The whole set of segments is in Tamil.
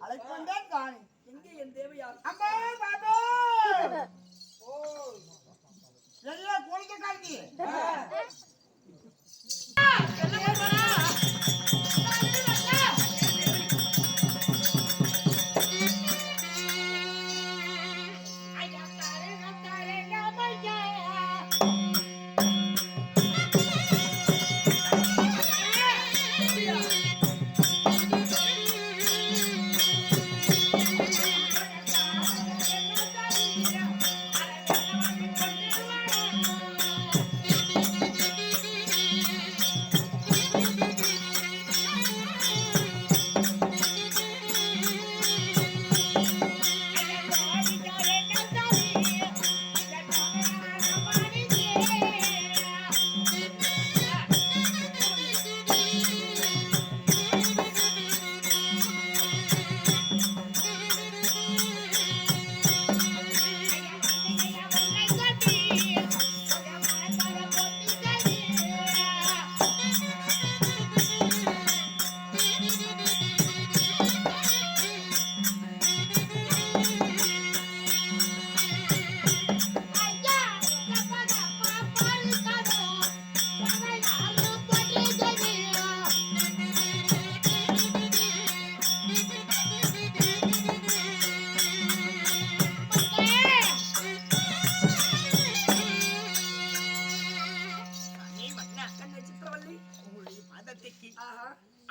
அழைக்கொண்டேன் காணி. எங்கே என் தேவையார்? அம்மா பாபா ஓ எல்லாம் கோழிக்க காட்டி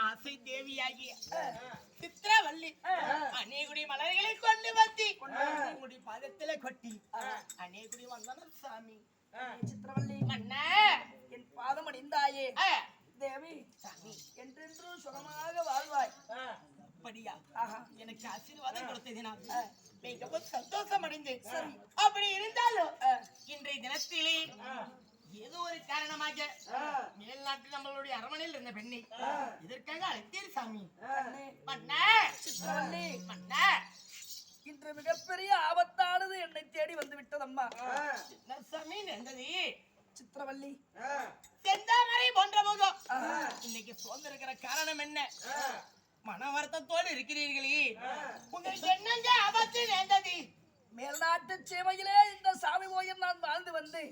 ஆசை தேவியாகிய சித்ரவல்லி அநேகுடி மலர்களை கொண்டு வந்து உங்களுடைய பாதத்திலே கொட்டி அநேகுடி வந்தன சாமி. சித்திரவல்லி மன்னா என் பாதம் அணிந்தாயே தேவி சாமி என்றென்றும் சுகமாக வாழ்வாய். அப்படியா? எனக்கு ஆசீர்வாதம் கொடுத்ததினால் மிகவும் சந்தோஷம் அடைந்தேன். அப்படி இருந்தாலும் இன்றைய தினத்திலே ஏதோ ஒரு காரணமாக மேல்நாட்டில் நம்மளுடைய அரண்மனையில் இருந்த பெண்ணை இதற்காக அழைத்தேன் சாமி. இன்று மிகப்பெரிய ஆபத்தானது என்னை தேடி வந்து விட்டதம்மா. என்ன சாமி நடந்தது? சித்திரவல்லி செந்தாமரை போன்ற போதும் இன்னைக்கு சோர்ந்திருக்கிற காரணம் என்ன? மன வருத்தத்தோடு இருக்கிறீர்களே, உங்களுக்கு என்னங்க ஆபத்து நேர்ந்தது? மேல்நாட்டு சேவையிலே இந்த சாமி கோயில் நான் வாழ்ந்து வந்து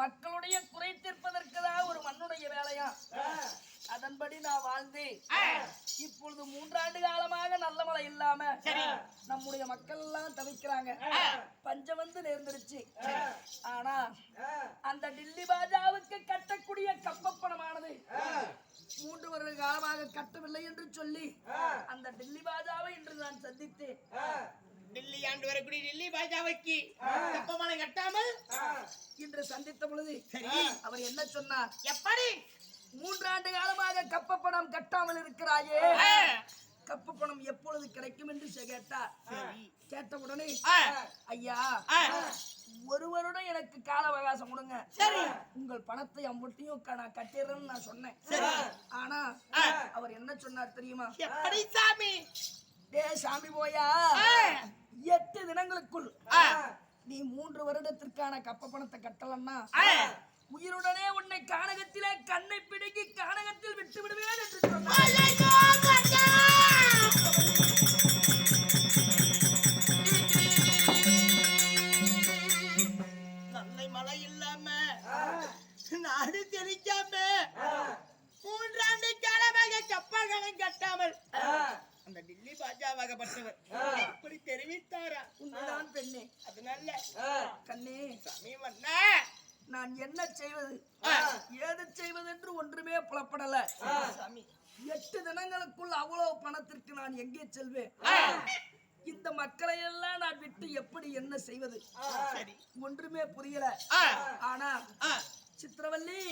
மக்களுடைய குறை தீர்ப்பதற்கு தான் ஒரு மண்ணுடைய வேலையா, அதன்படி நான் வாழ்ந்து இப்பொழுது 3 ஆண்டு காலமாக நல்ல மழை இல்லாம நம்முடைய மக்கள் எல்லாம் தவிக்கிறாங்க. பஞ்சம் வந்து நேர்ந்துருச்சு. ஆனா அந்த டில்லி பாஜாவுக்கு கட்டக்கூடிய கப்பப்பணமானது 3 வருட காலமாக கட்டவில்லை என்று சொல்லி அந்த டில்லி பாஜாவை இன்று நான் சந்தித்தேன். டில்லி ஆண்டு வரக்கூடிய டில்லி பாஜாவுக்கு கப்பப்பணம் கட்டாமல் இன்று சந்தித்த பொழுது சரி அவர் என்ன சொன்னார்? எப்படி 3 ஆண்டு காலமாக கப்பப்பணம் கட்டாமல் இருக்கிறாயே, கப்பப்பணம் எப்பொழுது கிடைக்கும் என்று கேட்டார். கேட்ட உடனே ஐயா 1 வருடம் எனக்கு கால அவகாசம் கொடுங்க, உங்கள் பணத்தை அம்புட்டியும் நான் கட்டிடுறேன்னு நான் சொன்னேன். ஆனா அவர் என்ன சொன்னார் தெரியுமா? எப்படி சாமி? சாமி போயா 8 தினங்களுக்குள் நீ 3 வருடத்திற்கான கப்ப பணத்தை கட்டலன்னா உயிருடனே உன்னை கானகத்திலே கண்ணை பிடுங்கி கானகத்தில் விட்டு விடுவேன் என்று சொன்னார். நல்ல மழை இல்லாம நாடு தெரிக்காம 3 ஆண்டு காலமாக கப்பல்களும் கட்டாமல் அந்த டில்லி பாஜாவாகப்பட்டவர் அப்படி தெரிவித்தாரா? உண்மைதான் பெண்ணே. அது நல்ல கண்ணே சாமி மன்னா, நான் என்ன செய்வது ஏது செய்வது என்று ஒன்றுமே புலப்படல. 8 தினங்களுக்குள் அவ்வளவு பணத்திற்கு நான் எங்கே செல்வேன்? இந்த மக்களை எல்லாம் நான் விட்டு எப்படி என்ன செய்வது? ஒன்றுமே புரியல. ஆனா சித்திரவல்லி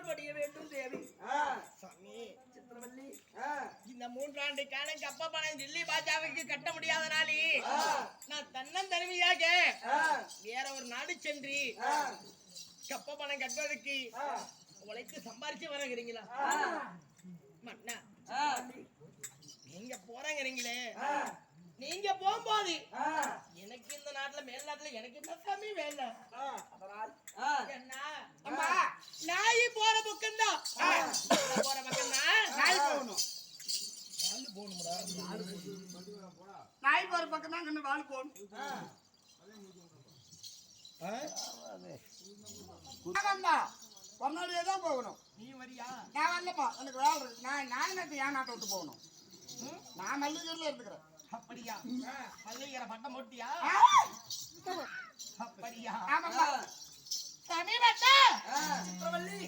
படிய வேண்டும் தேவி. சாமி சித்திரவல்லி, இந்த 3 ஆண்டுக்கான கப்ப பணம் டில்லி பாஜாவுக்கு கட்ட முடியாதனாலே நான் தன்னந்தனிமையாக வேற ஒரு நாடு சென்று கப்ப பணம் கட்டுவதற்கு உழைத்து சம்பாரிச்சு வரங்கிறீங்களா மன்னா? நீங்க போறங்கிறீங்களே, நீங்க போகும்போது எனக்கு இந்த நாட்டுல மேல்நாட்டுல எனக்கு என்ன சாமி வேலை? அதனால் என்ன நாய் போற பக்கம்தான் போற பக்கம்தான் நாய் போகணும். நாய் போற பக்கம் தான் கண்ணு வாழ் போகணும். பொன்னாடியே தான் போகணும். நீ வரியா? நான் வரலப்பா, எனக்கு வேலை இருக்கு. நான் நாயனத்தை ஏன் நாட்டை விட்டு போகணும்? நான் மல்லிகைல இருந்துக்கிறேன். அப்படியா? பள்ளிக்கிற பட்டம் போட்டியா? அப்படியா? ஆமாப்பா. சமீபத்தா சித்திரவல்லி,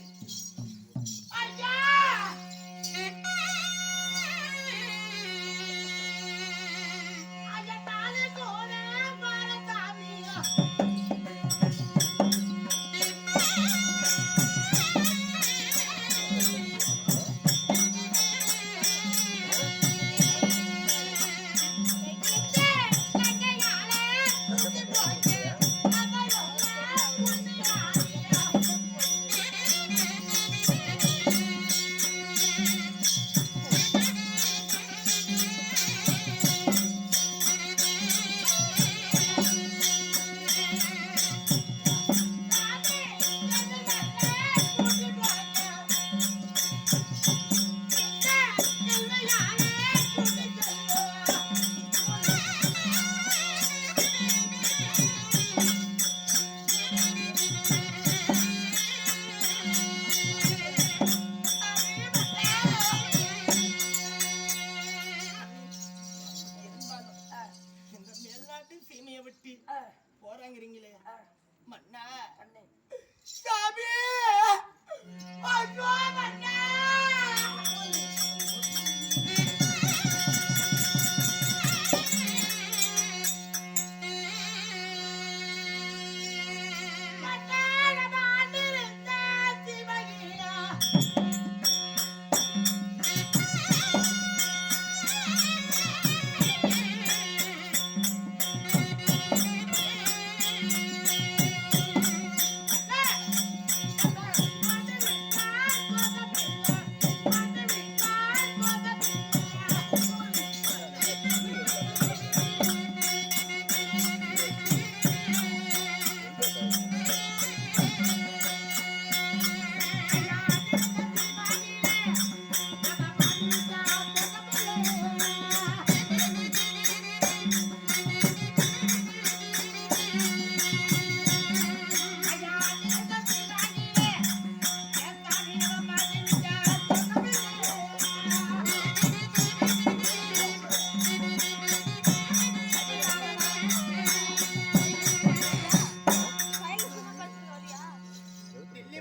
ஐயா சீமையை விட்டு போறாங்கிறீங்களே மன்னா? அண்ணே, சாமி ஐயோ மன்னா!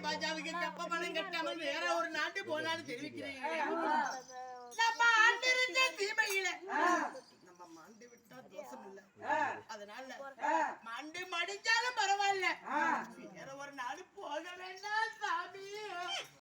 பாஜாவுக்கு கப்ப பணம் கட்டாமல் வேற ஒரு நாட்டு போனாலும் தெரிவிக்கிறேன். நம்ம ஆண்டிருந்த தீமையில நம்ம மாண்டு விட்டா தோஷம் இல்ல. அதனால மாண்டு மடிஞ்சா